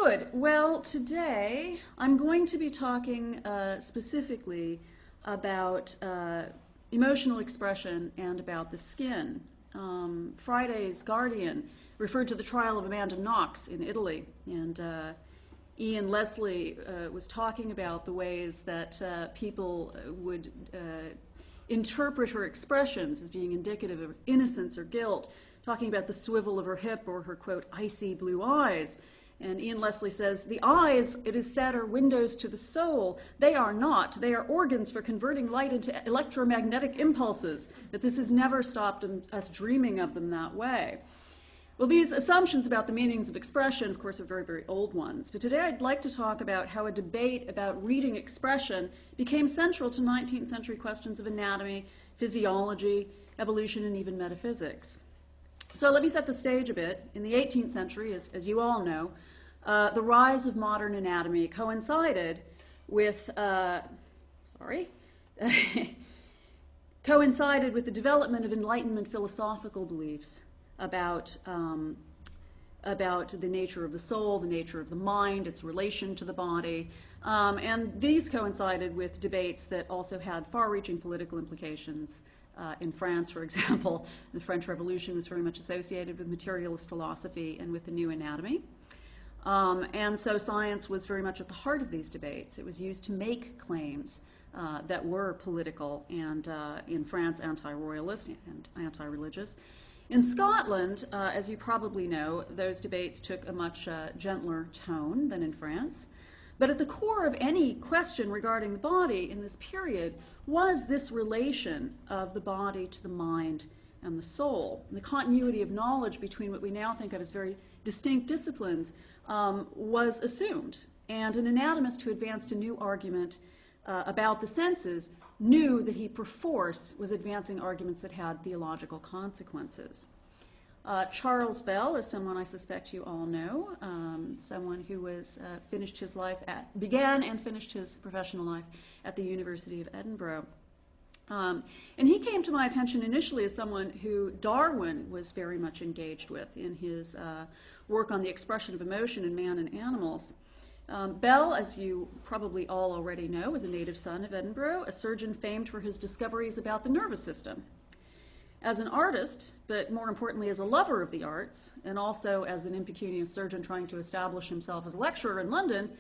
Good. Well, today I'm going to be talking specifically about emotional expression and about the skin. Friday's Guardian referred to the trial of Amanda Knox in Italy, and Ian Leslie was talking about the ways that people would interpret her expressions as being indicative of innocence or guilt, talking about the swivel of her hip or her, quote, icy blue eyes. And Ian Leslie says, the eyes, it is said, are windows to the soul. They are not. They are organs for converting light into electromagnetic impulses, but this has never stopped us dreaming of them that way. Well, these assumptions about the meanings of expression, of course, are very, very old ones. But today I'd like to talk about how a debate about reading expression became central to 19th century questions of anatomy, physiology, evolution, and even metaphysics. So let me set the stage a bit. In the 18th century, as you all know, the rise of modern anatomy coincided with, coincided with the development of Enlightenment philosophical beliefs about the nature of the soul, the nature of the mind, its relation to the body. And these coincided with debates that also had far-reaching political implications. In France, for example, the French Revolution was very much associated with materialist philosophy and with the new anatomy. And so science was very much at the heart of these debates. It was used to make claims that were political and, in France, anti-royalist and anti-religious. In Scotland, as you probably know, those debates took a much gentler tone than in France. But at the core of any question regarding the body in this period was this relation of the body to the mind and the soul. And the continuity of knowledge between what we now think of as very distinct disciplines was assumed. And an anatomist who advanced a new argument about the senses knew that he perforce was advancing arguments that had theological consequences. Charles Bell is someone I suspect you all know, someone who was began and finished his professional life at the University of Edinburgh. And he came to my attention initially as someone who Darwin was very much engaged with in his work on the expression of emotion in man and animals. Bell, as you probably all already know, was a native son of Edinburgh, a surgeon famed for his discoveries about the nervous system. As an artist, but more importantly as a lover of the arts, and also as an impecunious surgeon trying to establish himself as a lecturer in London,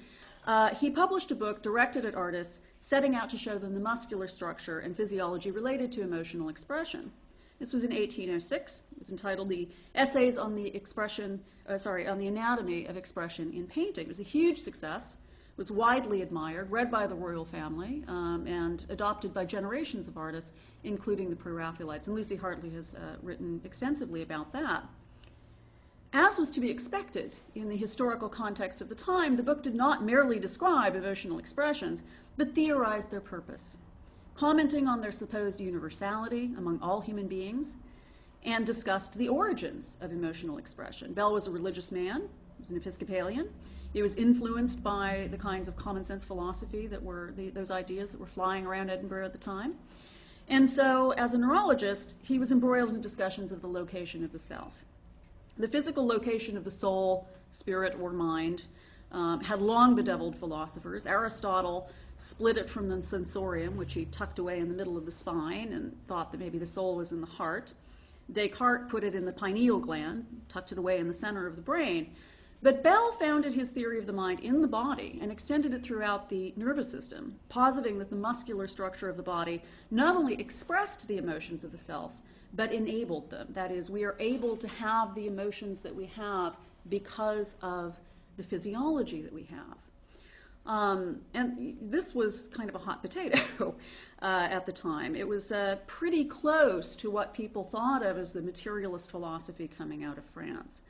he published a book directed at artists, setting out to show them the muscular structure and physiology related to emotional expression. This was in 1806. It was entitled "The Essays on the on the Anatomy of Expression in Painting." It was a huge success. Was widely admired, read by the royal family, and adopted by generations of artists, including the Pre-Raphaelites. And Lucy Hartley has written extensively about that. As was to be expected in the historical context of the time, the book did not merely describe emotional expressions, but theorized their purpose, commenting on their supposed universality among all human beings, and discussed the origins of emotional expression. Bell was a religious man. He was an Episcopalian. He was influenced by the kinds of common sense philosophy that were those ideas that were flying around Edinburgh at the time. And so, as a neurologist, he was embroiled in discussions of the location of the self. The physical location of the soul, spirit, or mind had long bedeviled philosophers. Aristotle split it from the sensorium, which he tucked away in the middle of the spine and thought that maybe the soul was in the heart. Descartes put it in the pineal gland, tucked it away in the center of the brain. But Bell founded his theory of the mind in the body and extended it throughout the nervous system, positing that the muscular structure of the body not only expressed the emotions of the self, but enabled them. That is, we are able to have the emotions that we have because of the physiology that we have. And this was kind of a hot potato at the time. It was pretty close to what people thought of as the materialist philosophy coming out of France.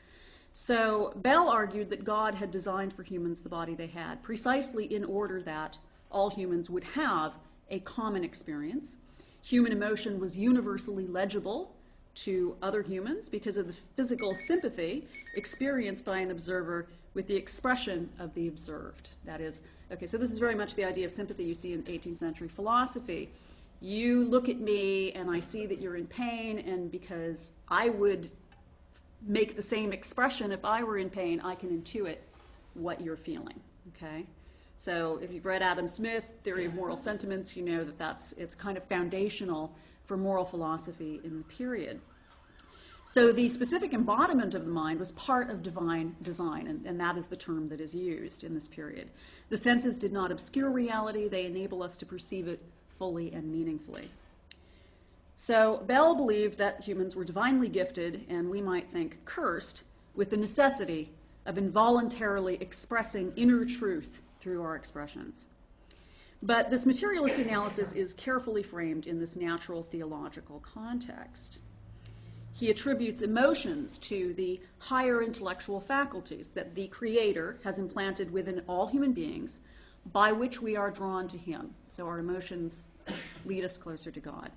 So Bell argued that God had designed for humans the body they had, precisely in order that all humans would have a common experience. Human emotion was universally legible to other humans because of the physical sympathy experienced by an observer with the expression of the observed. That is, okay, so this is very much the idea of sympathy you see in 18th century philosophy. You look at me and I see that you're in pain, and because I would make the same expression if I were in pain, I can intuit what you're feeling, okay? So if you've read Adam Smith, Theory of Moral Sentiments, you know that it's kind of foundational for moral philosophy in the period. So the specific embodiment of the mind was part of divine design, and that is the term that is used in this period. The senses did not obscure reality, they enable us to perceive it fully and meaningfully. So Bell believed that humans were divinely gifted, and we might think cursed, with the necessity of involuntarily expressing inner truth through our expressions. But this materialist analysis is carefully framed in this natural theological context. He attributes emotions to the higher intellectual faculties that the Creator has implanted within all human beings, by which we are drawn to Him. So our emotions lead us closer to God.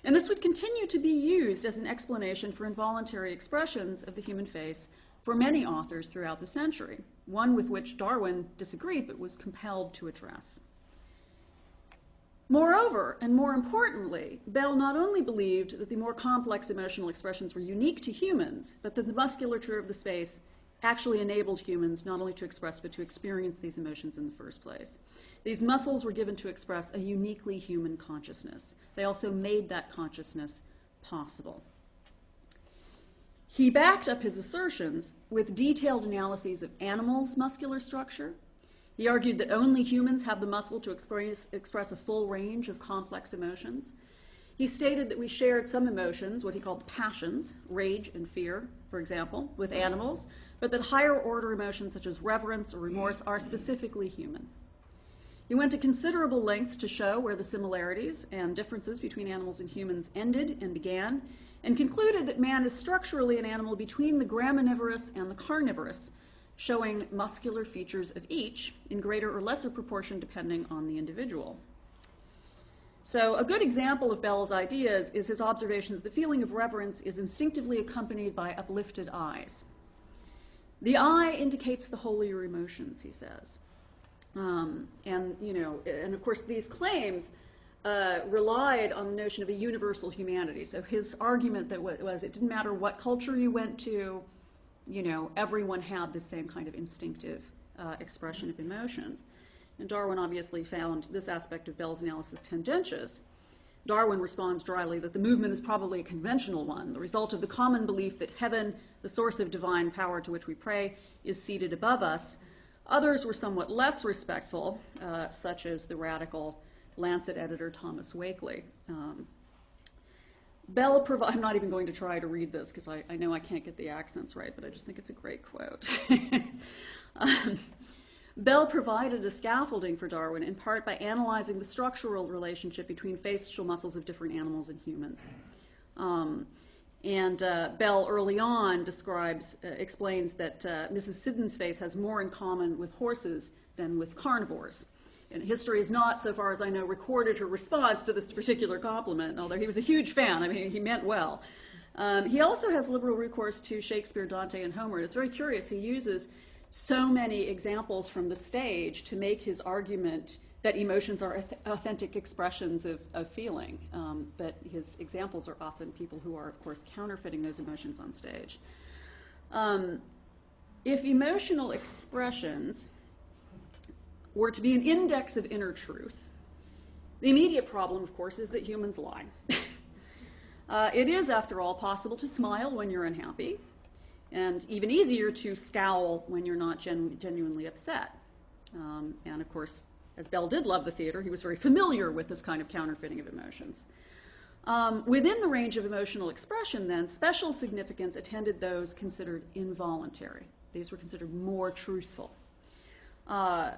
And this would continue to be used as an explanation for involuntary expressions of the human face for many authors throughout the century, one with which Darwin disagreed but was compelled to address. Moreover, and more importantly, Bell not only believed that the more complex emotional expressions were unique to humans, but that the musculature of the space actually enabled humans not only to express but to experience these emotions in the first place. These muscles were given to express a uniquely human consciousness. They also made that consciousness possible. He backed up his assertions with detailed analyses of animals' muscular structure. He argued that only humans have the muscle to express a full range of complex emotions. He stated that we shared some emotions, what he called passions, rage and fear, for example, with animals, but that higher order emotions such as reverence or remorse are specifically human. He went to considerable lengths to show where the similarities and differences between animals and humans ended and began, and concluded that man is structurally an animal between the graminivorous and the carnivorous, showing muscular features of each in greater or lesser proportion depending on the individual. So a good example of Bell's ideas is his observation that the feeling of reverence is instinctively accompanied by uplifted eyes. The eye indicates the holier emotions, he says. And of course these claims relied on the notion of a universal humanity. So his argument that was it didn't matter what culture you went to, everyone had the same kind of instinctive expression of emotions. And Darwin obviously found this aspect of Bell's analysis tendentious. Darwin responds dryly that the movement is probably a conventional one, the result of the common belief that heaven, the source of divine power to which we pray, is seated above us. Others were somewhat less respectful, such as the radical Lancet editor Thomas Wakeley. I'm not even going to try to read this because I know I can't get the accents right, but I just think it's a great quote. Bell provided a scaffolding for Darwin in part by analyzing the structural relationship between facial muscles of different animals and humans. Bell early on explains that Mrs. Siddon's face has more in common with horses than with carnivores. And history has not, so far as I know, recorded her response to this particular compliment, although he was a huge fan. I mean, he meant well. He also has liberal recourse to Shakespeare, Dante, and Homer. It's very curious. He uses so many examples from the stage to make his argument that emotions are authentic expressions of feeling. But his examples are often people who are, of course, counterfeiting those emotions on stage. If emotional expressions were to be an index of inner truth, the immediate problem, of course, is that humans lie. It is, after all, possible to smile when you're unhappy, and even easier to scowl when you're not genuinely upset. And of course, as Bell did love the theater, he was very familiar with this kind of counterfeiting of emotions. Within the range of emotional expression, then, special significance attended those considered involuntary. These were considered more truthful.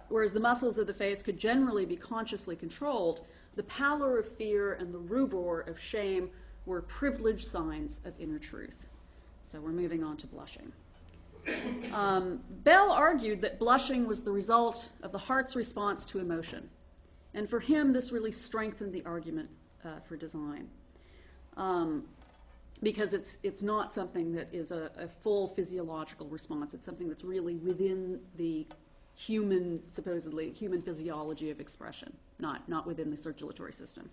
Whereas the muscles of the face could generally be consciously controlled, the pallor of fear and the rubor of shame were privileged signs of inner truth. So we're moving on to blushing. Bell argued that blushing was the result of the heart's response to emotion. And for him, this really strengthened the argument for design. Because it's not something that is a full physiological response. It's something that's really within the supposedly human physiology of expression, not within the circulatory system.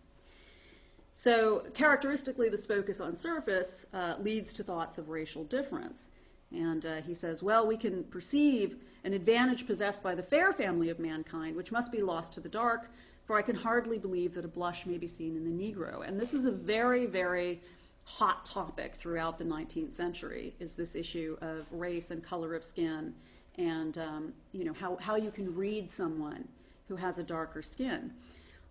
So characteristically, this focus on surface leads to thoughts of racial difference. And he says, well, we can perceive an advantage possessed by the fair family of mankind, which must be lost to the dark, for I can hardly believe that a blush may be seen in the Negro. And this is a very, very hot topic throughout the 19th century, is this issue of race and color of skin, and how you can read someone who has a darker skin.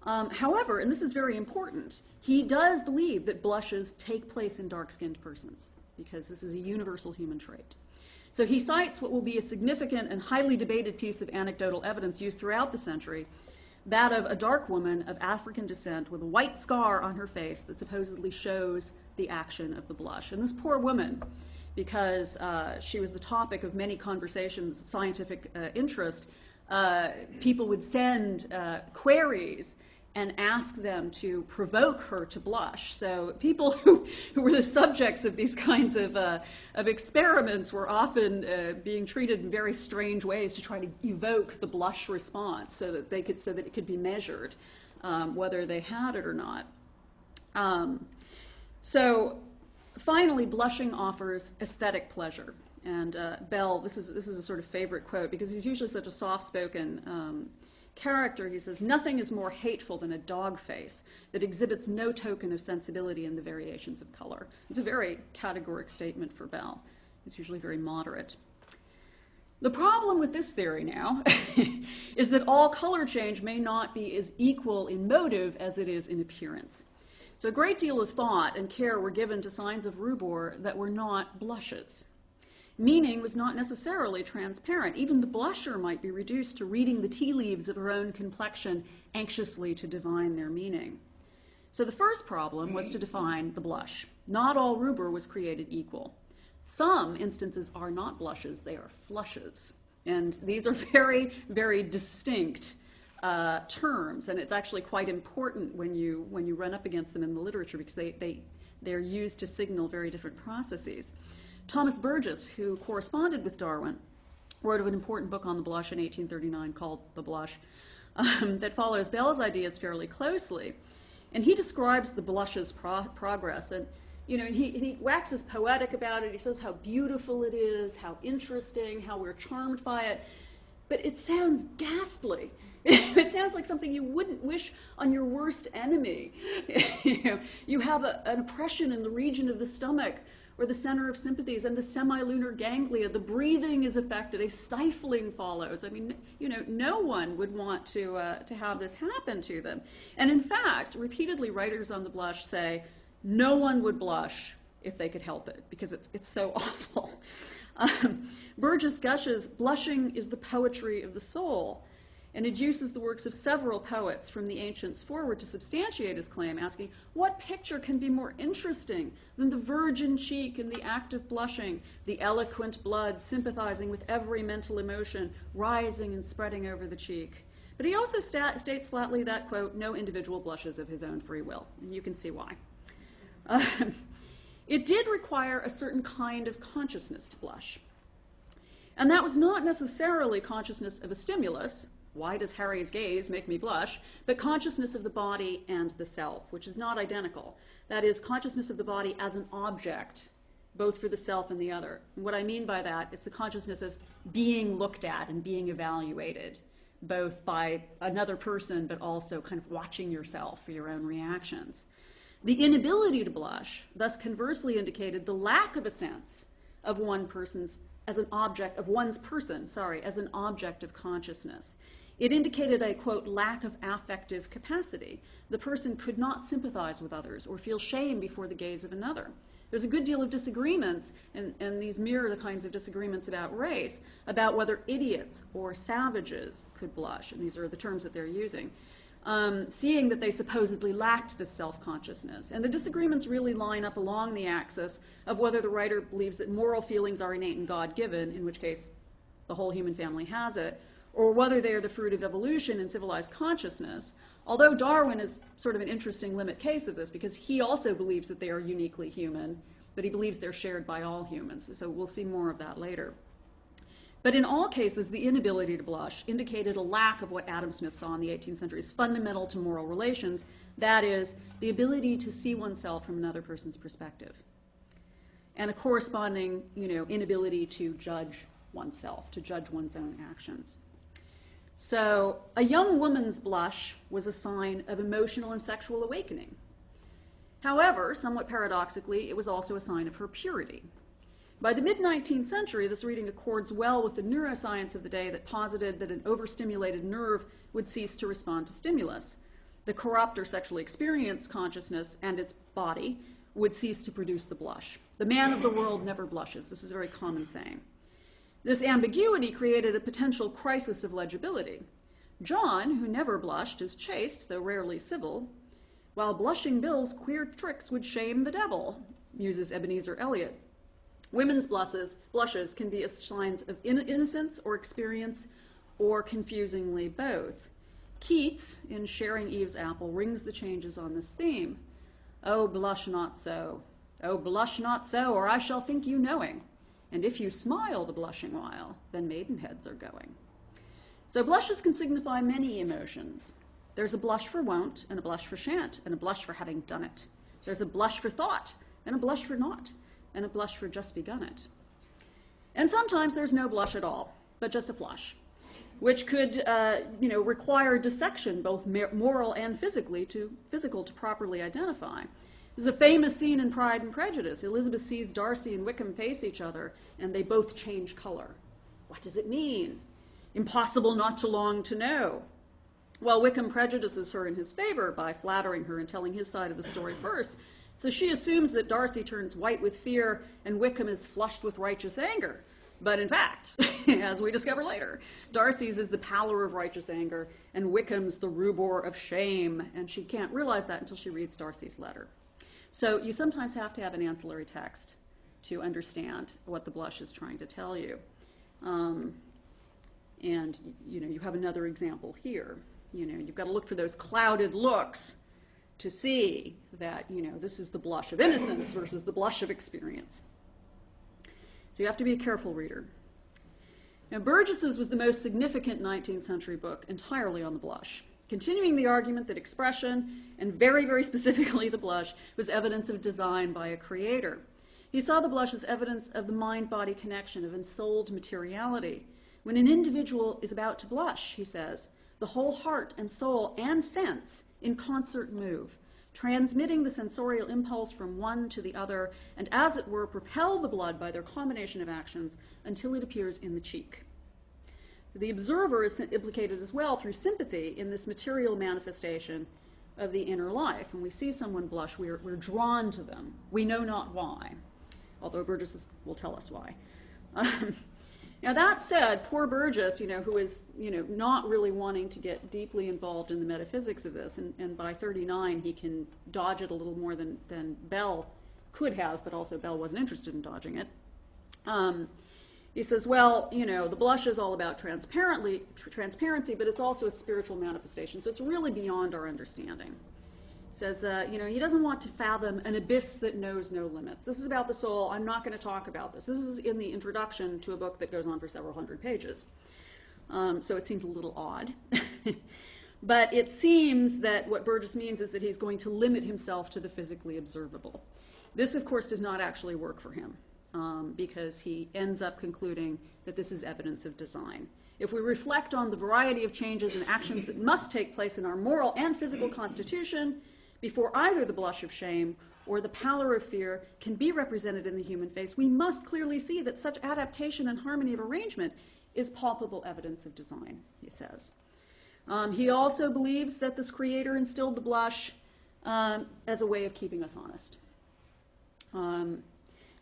However, and this is very important, he does believe that blushes take place in dark-skinned persons, because this is a universal human trait. So he cites what will be a significant and highly debated piece of anecdotal evidence used throughout the century, that of a dark woman of African descent with a white scar on her face that supposedly shows the action of the blush. And this poor woman, because she was the topic of many conversations, scientific interest, people would send queries and ask them to provoke her to blush. So people who were the subjects of these kinds of experiments were often being treated in very strange ways to try to evoke the blush response so that it could be measured whether they had it or not. So finally, blushing offers aesthetic pleasure. And Bell, this is a sort of favorite quote, because he's usually such a soft-spoken character. He says, nothing is more hateful than a dog face that exhibits no token of sensibility in the variations of color. It's a very categoric statement for Bell. It's usually very moderate. The problem with this theory now is that all color change may not be as equal in motive as it is in appearance. So a great deal of thought and care were given to signs of rubor that were not blushes. Meaning was not necessarily transparent. Even the blusher might be reduced to reading the tea leaves of her own complexion anxiously to divine their meaning. So the first problem was to define the blush. Not all rubor was created equal. Some instances are not blushes, they are flushes. And these are very, very distinct terms, and it's actually quite important when you run up against them in the literature, because they're used to signal very different processes. Thomas Burgess, who corresponded with Darwin, wrote an important book on the blush in 1839 called The Blush, that follows Bell's ideas fairly closely. And he describes the blush's progress, and he waxes poetic about it. He says how beautiful it is, how interesting, how we're charmed by it. But it sounds ghastly. It sounds like something you wouldn't wish on your worst enemy. You have an oppression in the region of the stomach, or the center of sympathies, and the semilunar ganglia. The breathing is affected. A stifling follows. I mean, no one would want to have this happen to them. And in fact, repeatedly, writers on the blush say no one would blush if they could help it, because it's so awful. Burgess gushes, blushing is the poetry of the soul, and adduces the works of several poets from the ancients forward to substantiate his claim, asking, what picture can be more interesting than the virgin cheek in the act of blushing, the eloquent blood sympathizing with every mental emotion, rising and spreading over the cheek? But he also states flatly that, quote, no individual blushes of his own free will, and you can see why. It did require a certain kind of consciousness to blush. And that was not necessarily consciousness of a stimulus, why does Harry's gaze make me blush, but consciousness of the body and the self, which is not identical. That is, consciousness of the body as an object, both for the self and the other. And what I mean by that is the consciousness of being looked at and being evaluated, both by another person, but also kind of watching yourself for your own reactions. The inability to blush thus conversely indicated the lack of a sense of one person's as an object of one's person, as an object of consciousness. It indicated a, quote, lack of affective capacity. The person could not sympathize with others or feel shame before the gaze of another. There's a good deal of disagreements, and these mirror the kinds of disagreements about race, about whether idiots or savages could blush, and these are the terms that they're using, seeing that they supposedly lacked this self-consciousness. And the disagreements really line up along the axis of whether the writer believes that moral feelings are innate and God-given, in which case the whole human family has it, or whether they are the fruit of evolution and civilized consciousness, although Darwin is sort of an interesting limit case of this, because he also believes that they are uniquely human, but he believes they're shared by all humans. So we'll see more of that later. But in all cases, the inability to blush indicated a lack of what Adam Smith saw in the 18th century as fundamental to moral relations, that is, the ability to see oneself from another person's perspective. and a corresponding, inability to judge oneself, to judge one's own actions. So a young woman's blush was a sign of emotional and sexual awakening. However, somewhat paradoxically, it was also a sign of her purity. By the mid-19th century, this reading accords well with the neuroscience of the day that posited that an overstimulated nerve would cease to respond to stimulus. The corrupt or sexually experienced consciousness and its body would cease to produce the blush. The man of the world never blushes. This is a very common saying. This ambiguity created a potential crisis of legibility. John, who never blushed, is chaste, though rarely civil, while blushing Bill's queer tricks would shame the devil, muses Ebenezer Elliott. Women's blushes can be signs of innocence or experience, or confusingly both. Keats, in Sharing Eve's Apple, rings the changes on this theme. Oh, blush not so. Oh, blush not so, or I shall think you knowing. And if you smile the blushing while, then maidenheads are going. So blushes can signify many emotions. There's a blush for won't, and a blush for shan't, and a blush for having done it. There's a blush for thought, and a blush for not, and a blush for just begun it. And sometimes there's no blush at all, but just a flush, which could require dissection, both moral and physical, to properly identify. There's a famous scene in Pride and Prejudice. Elizabeth sees Darcy and Wickham face each other, and they both change color. What does it mean? Impossible not to long to know. Well, Wickham prejudices her in his favor by flattering her and telling his side of the story first. So she assumes that Darcy turns white with fear and Wickham is flushed with righteous anger. But in fact, as we discover later, Darcy's is the pallor of righteous anger and Wickham's the rubor of shame, and she can't realize that until she reads Darcy's letter. So you sometimes have to have an ancillary text to understand what the blush is trying to tell you. And you have another example here. You've got to look for those clouded looks to see that, this is the blush of innocence versus the blush of experience. So you have to be a careful reader. Now, Burgess's was the most significant 19th century book entirely on the blush, continuing the argument that expression, and very, very specifically the blush, was evidence of design by a creator. He saw the blush as evidence of the mind-body connection, of ensouled materiality. When an individual is about to blush, he says, the whole heart and soul and sense in concert move, transmitting the sensorial impulse from one to the other, and as it were, propel the blood by their combination of actions until it appears in the cheek. The observer is implicated as well through sympathy in this material manifestation of the inner life. When we see someone blush, we're drawn to them. We know not why, although Burgess will tell us why. Now that said, poor Burgess, who is, not really wanting to get deeply involved in the metaphysics of this, and by 39 he can dodge it a little more than Bell could have, but also Bell wasn't interested in dodging it. He says, well, the blush is all about transparency, but it's also a spiritual manifestation, so it's really beyond our understanding. He says, he doesn't want to fathom an abyss that knows no limits. This is about the soul. I'm not going to talk about this. This is in the introduction to a book that goes on for several hundred pages. So it seems a little odd. But it seems that what Burgess means is that he's going to limit himself to the physically observable. This, of course, does not actually work for him, because he ends up concluding that this is evidence of design. If we reflect on the variety of changes and actions that must take place in our moral and physical constitution, before either the blush of shame or the pallor of fear can be represented in the human face, we must clearly see that such adaptation and harmony of arrangement is palpable evidence of design, he says. He also believes that this creator instilled the blush as a way of keeping us honest.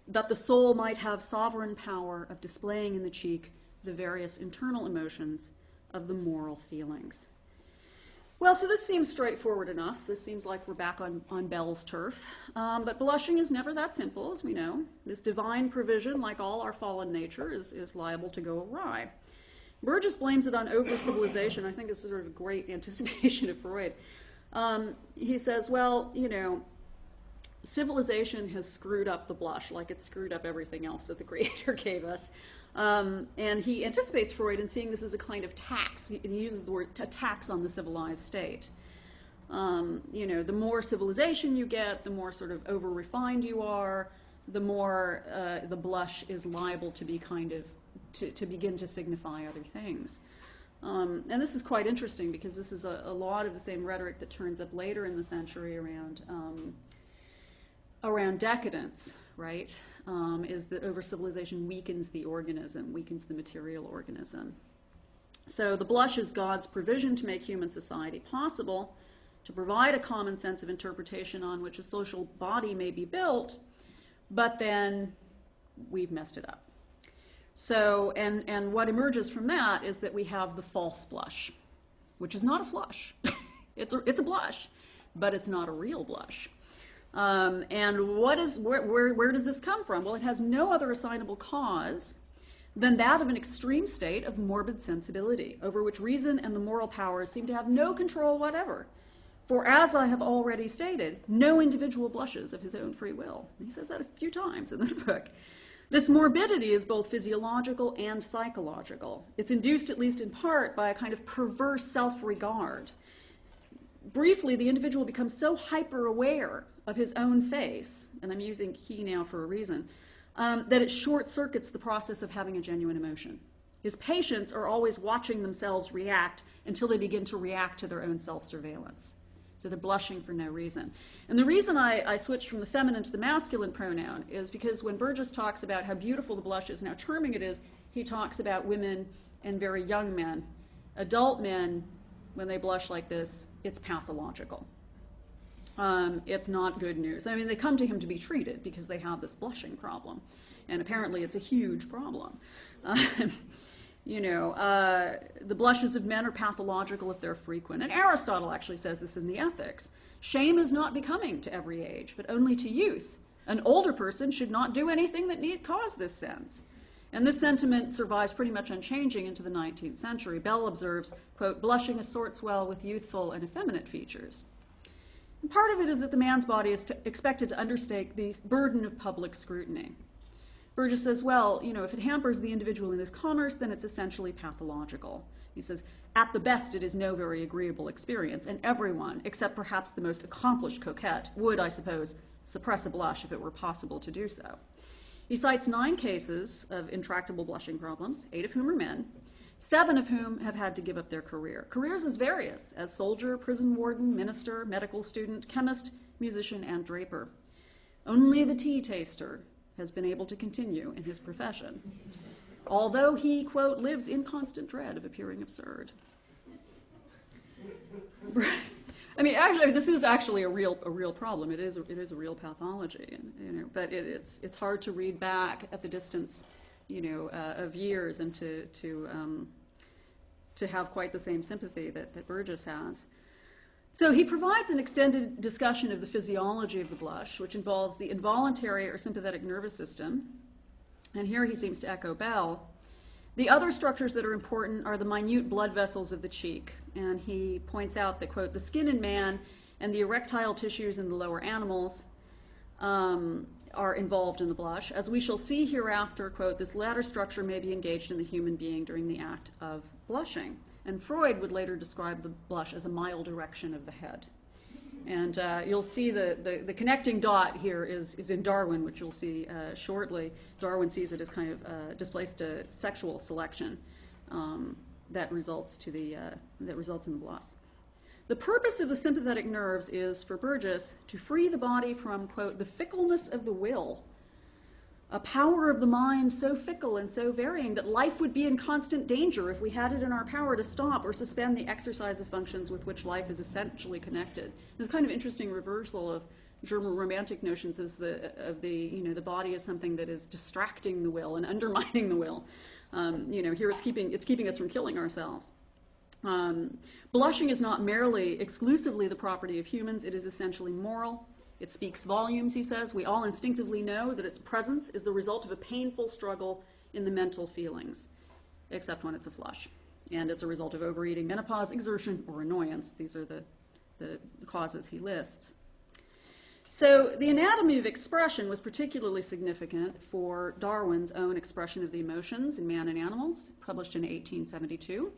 That the soul might have sovereign power of displaying in the cheek the various internal emotions of the moral feelings. Well, so this seems straightforward enough. This seems like we're back on Bell's turf. But blushing is never that simple, as we know. This divine provision, like all our fallen nature, is liable to go awry. Burgess blames it on over-civilization. I think this is sort of a great anticipation of Freud. He says, well, civilization has screwed up the blush like it screwed up everything else that the Creator gave us. And he anticipates Freud in seeing this as a kind of tax. He uses the word a tax on the civilized state. The more civilization you get, the more sort of over-refined you are, the more the blush is liable to be kind of, to begin to signify other things. And this is quite interesting because this is a lot of the same rhetoric that turns up later in the century around decadence, right? Is that over-civilization weakens the organism, weakens the material organism. So the blush is God's provision to make human society possible, to provide a common sense of interpretation on which a social body may be built, but then we've messed it up. So, and what emerges from that is that we have the false blush, which is not a flush. It's a blush, but it's not a real blush. And where does this come from? Well, it has no other assignable cause than that of an extreme state of morbid sensibility, over which reason and the moral powers seem to have no control whatever. For as I have already stated, no individual blushes of his own free will. And he says that a few times in this book. This morbidity is both physiological and psychological. It's induced, at least in part, by a kind of perverse self-regard. Briefly, the individual becomes so hyper-aware of his own face, and I'm using he now for a reason, that it short-circuits the process of having a genuine emotion. His patients are always watching themselves react until they begin to react to their own self-surveillance. So they're blushing for no reason. And the reason I switched from the feminine to the masculine pronoun is because when Burgess talks about how beautiful the blush is and how charming it is, he talks about women and very young men. Adult men, when they blush like this, it's pathological. It's not good news. I mean, they come to him to be treated because they have this blushing problem. And apparently it's a huge problem. The blushes of men are pathological if they're frequent. And Aristotle actually says this in the Ethics. Shame is not becoming to every age, but only to youth. An older person should not do anything that need cause this sense. And this sentiment survives pretty much unchanging into the 19th century. Bell observes, quote, blushing assorts well with youthful and effeminate features. And part of it is that the man's body is expected to undertake the burden of public scrutiny. Burgess says, well, if it hampers the individual in his commerce, then it's essentially pathological. He says, at the best, it is no very agreeable experience, and everyone, except perhaps the most accomplished coquette, would, I suppose, suppress a blush if it were possible to do so. He cites 9 cases of intractable blushing problems, 8 of whom are men, 7 of whom have had to give up their career. Careers as various as soldier, prison warden, minister, medical student, chemist, musician, and draper. Only the tea taster has been able to continue in his profession, although he, quote, lives in constant dread of appearing absurd. I mean, actually, this is actually a real problem. It is a real pathology, but it's hard to read back at the distance, of years and to have quite the same sympathy that Burgess has. So he provides an extended discussion of the physiology of the blush, which involves the involuntary or sympathetic nervous system. And here he seems to echo Bell. The other structures that are important are the minute blood vessels of the cheek. And he points out that, quote, the skin in man and the erectile tissues in the lower animals are involved in the blush. As we shall see hereafter, quote, this latter structure may be engaged in the human being during the act of blushing. And Freud would later describe the blush as a mild erection of the head. And you'll see the connecting dot here is in Darwin, which you'll see shortly. Darwin sees it as kind of displaced sexual selection that results in the blush. The purpose of the sympathetic nerves is, for Burgess, to free the body from, quote, the fickleness of the will, a power of the mind so fickle and so varying that life would be in constant danger if we had it in our power to stop or suspend the exercise of functions with which life is essentially connected. This kind of interesting reversal of German romantic notions of the body as something that is distracting the will and undermining the will. Here it's keeping us from killing ourselves. Blushing is not merely exclusively the property of humans, it is essentially moral. It speaks volumes, he says. We all instinctively know that its presence is the result of a painful struggle in the mental feelings, except when it's a flush. And it's a result of overeating, menopause, exertion, or annoyance. These are the causes he lists. So the anatomy of expression was particularly significant for Darwin's own expression of the emotions in Man and Animals, published in 1872.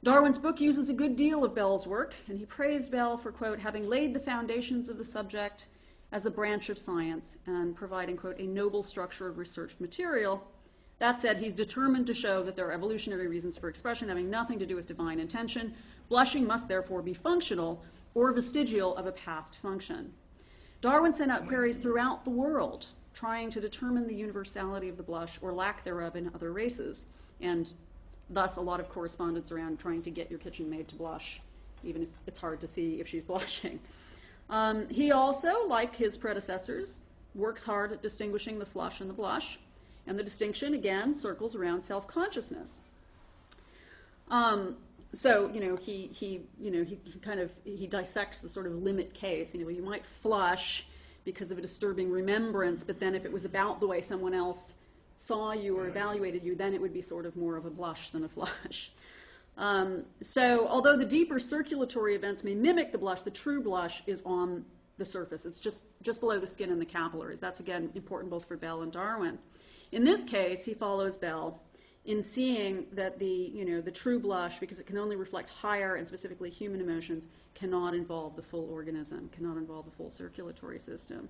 Darwin's book uses a good deal of Bell's work, and he praised Bell for, quote, having laid the foundations of the subject as a branch of science and providing, quote, a noble structure of researched material. That said, he's determined to show that there are evolutionary reasons for expression having nothing to do with divine intention. Blushing must therefore be functional or vestigial of a past function. Darwin sent out queries throughout the world trying to determine the universality of the blush or lack thereof in other races, and thus a lot of correspondence around trying to get your kitchen maid to blush, even if it's hard to see if she's blushing. He also, like his predecessors, works hard at distinguishing the flush and the blush, and the distinction, again, circles around self-consciousness. So, he dissects the sort of limit case. You might flush because of a disturbing remembrance, but then if it was about the way someone else saw you or evaluated you, then it would be sort of more of a blush than a flush. So, although the deeper circulatory events may mimic the blush, the true blush is on the surface. It's just below the skin and the capillaries. That's, again, important both for Bell and Darwin. In this case, he follows Bell in seeing that the true blush, because it can only reflect higher and specifically human emotions, cannot involve the full organism, cannot involve the full circulatory system.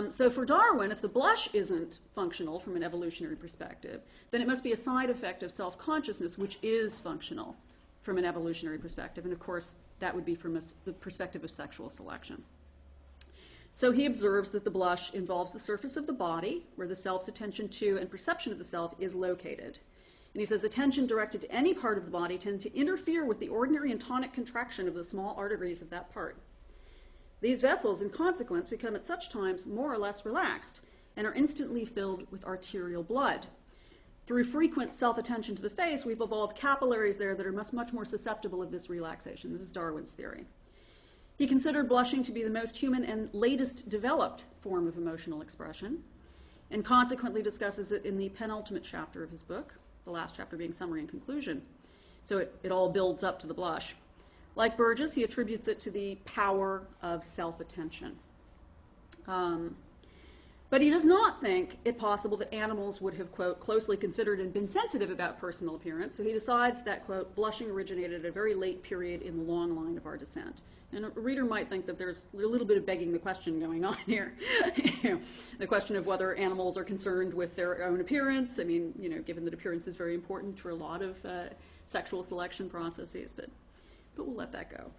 So for Darwin, if the blush isn't functional from an evolutionary perspective, then it must be a side effect of self-consciousness, which is functional from an evolutionary perspective. And of course, that would be from the perspective of sexual selection. So he observes that the blush involves the surface of the body, where the self's attention to and perception of the self is located. And he says attention directed to any part of the body tends to interfere with the ordinary and tonic contraction of the small arteries of that part. These vessels, in consequence, become at such times more or less relaxed and are instantly filled with arterial blood. Through frequent self-attention to the face, we've evolved capillaries there that are much more susceptible of this relaxation. This is Darwin's theory. He considered blushing to be the most human and latest developed form of emotional expression, and consequently discusses it in the penultimate chapter of his book, the last chapter being summary and conclusion. So it all builds up to the blush. Like Burgess, he attributes it to the power of self-attention. But he does not think it possible that animals would have, quote, closely considered and been sensitive about personal appearance, so he decides that, quote, blushing originated at a very late period in the long line of our descent. And a reader might think that there's a little bit of begging the question going on here. The question of whether animals are concerned with their own appearance. I mean, given that appearance is very important for a lot of sexual selection processes, but we'll let that go.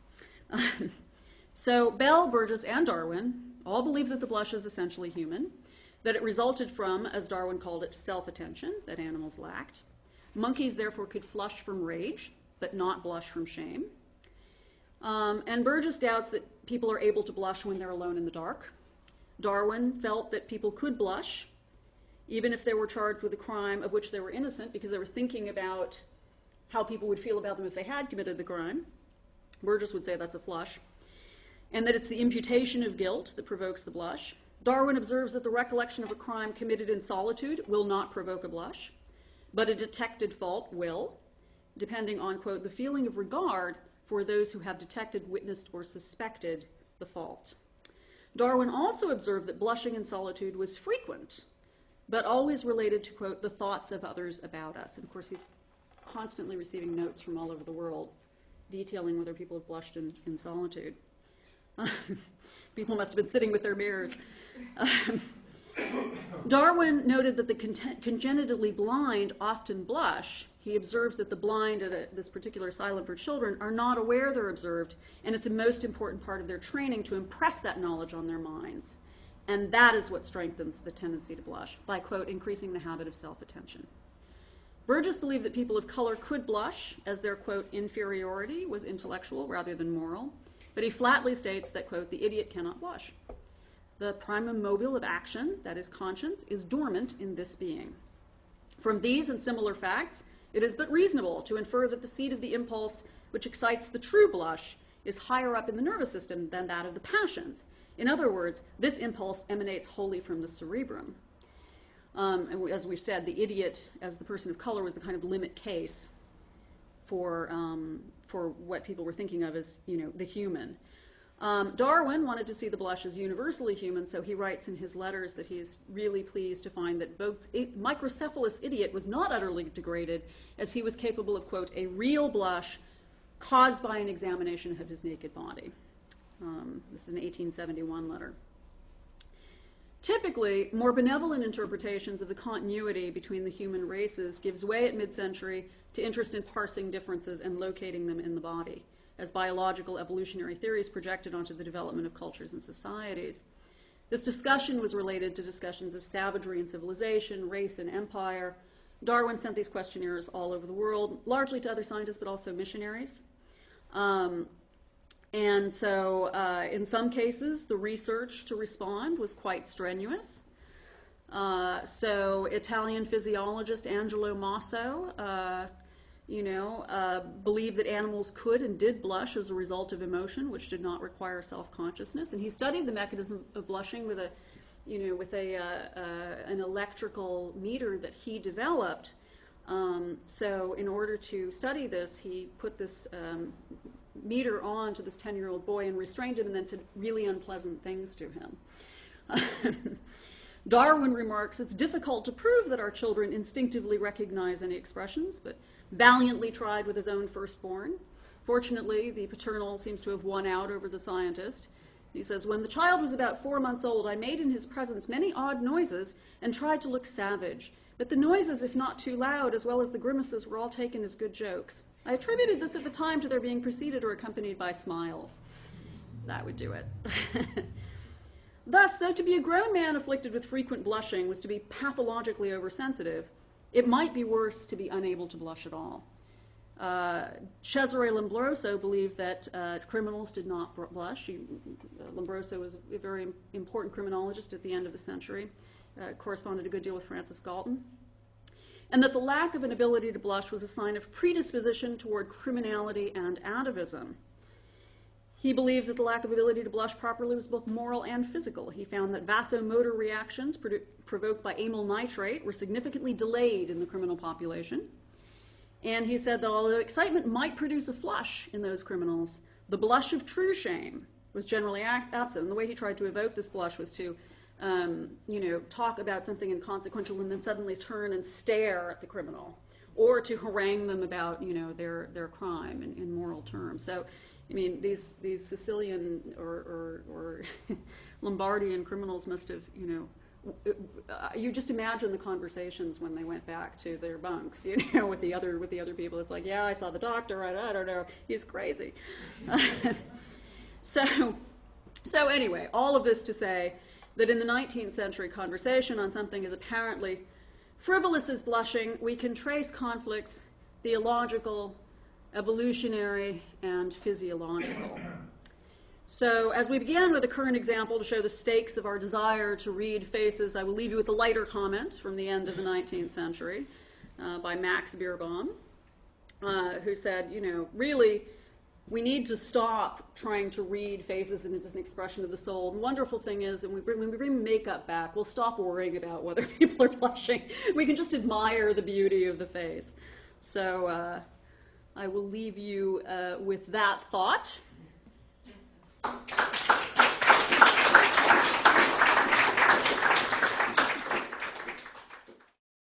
So Bell, Burgess, and Darwin all believe that the blush is essentially human, that it resulted from, as Darwin called it, self-attention that animals lacked. Monkeys, therefore, could flush from rage, but not blush from shame. And Burgess doubts that people are able to blush when they're alone in the dark. Darwin felt that people could blush, even if they were charged with a crime of which they were innocent, because they were thinking about how people would feel about them if they had committed the crime. Burgess would say that's a flush. And that it's the imputation of guilt that provokes the blush. Darwin observes that the recollection of a crime committed in solitude will not provoke a blush, but a detected fault will, depending on, quote, the feeling of regard for those who have detected, witnessed, or suspected the fault. Darwin also observed that blushing in solitude was frequent, but always related to, quote, the thoughts of others about us. And of course, he's constantly receiving notes from all over the world detailing whether people have blushed in solitude. People must have been sitting with their mirrors. Darwin noted that the congenitally blind often blush. He observes that the blind at this particular asylum for children are not aware they're observed, and it's a most important part of their training to impress that knowledge on their minds. And that is what strengthens the tendency to blush, by, quote, increasing the habit of self-attention. Burgess believed that people of color could blush, as their, quote, inferiority was intellectual rather than moral. But he flatly states that, quote, the idiot cannot blush. The primum mobile of action, that is conscience, is dormant in this being. From these and similar facts, it is but reasonable to infer that the seat of the impulse which excites the true blush is higher up in the nervous system than that of the passions. In other words, this impulse emanates wholly from the cerebrum. And as we've said, the idiot, as the person of color, was the kind of limit case for what people were thinking of as, the human. Darwin wanted to see the blush as universally human, so he writes in his letters that he's really pleased to find that Voigt's microcephalous idiot was not utterly degraded, as he was capable of, quote, a real blush caused by an examination of his naked body. This is an 1871 letter. Typically, more benevolent interpretations of the continuity between the human races gives way at mid-century to interest in parsing differences and locating them in the body, as biological evolutionary theories projected onto the development of cultures and societies. This discussion was related to discussions of savagery and civilization, race and empire. Darwin sent these questionnaires all over the world, largely to other scientists, but also missionaries. And so in some cases, the research to respond was quite strenuous. So Italian physiologist Angelo Masso, believed that animals could and did blush as a result of emotion, which did not require self-consciousness. And he studied the mechanism of blushing with an electrical meter that he developed. So in order to study this, he put this meter on to this 10-year-old boy and restrained him and then said really unpleasant things to him. Darwin remarks, it's difficult to prove that our children instinctively recognize any expressions, but valiantly tried with his own firstborn. Fortunately, the paternal seems to have won out over the scientist. He says, when the child was about 4 months old, I made in his presence many odd noises and tried to look savage. But the noises, if not too loud, as well as the grimaces, were all taken as good jokes. I attributed this at the time to their being preceded or accompanied by smiles. That would do it. Thus, though to be a grown man afflicted with frequent blushing was to be pathologically oversensitive, it might be worse to be unable to blush at all. Cesare Lombroso believed that criminals did not blush. Lombroso was a very important criminologist at the end of the century, corresponded a good deal with Francis Galton, and that the lack of an ability to blush was a sign of predisposition toward criminality and atavism. He believed that the lack of ability to blush properly was both moral and physical. He found that vasomotor reactions provoked by amyl nitrate were significantly delayed in the criminal population. And he said that although excitement might produce a flush in those criminals, the blush of true shame was generally absent. And the way he tried to evoke this blush was to talk about something inconsequential and then suddenly turn and stare at the criminal, or to harangue them about, their crime in moral terms. So, I mean, these Sicilian or Lombardian criminals must have, you just imagine the conversations when they went back to their bunks, with the other people. It's like, yeah, I saw the doctor. I don't know, he's crazy. So anyway, all of this to say that in the 19th century conversation on something as apparently frivolous as blushing, we can trace conflicts, theological, evolutionary, and physiological. So as we began with a current example to show the stakes of our desire to read faces, I will leave you with a lighter comment from the end of the 19th century by Max Beerbohm, who said, really, we need to stop trying to read faces as an expression of the soul. The wonderful thing is that when we bring makeup back, we'll stop worrying about whether people are blushing. We can just admire the beauty of the face. So I will leave you with that thought.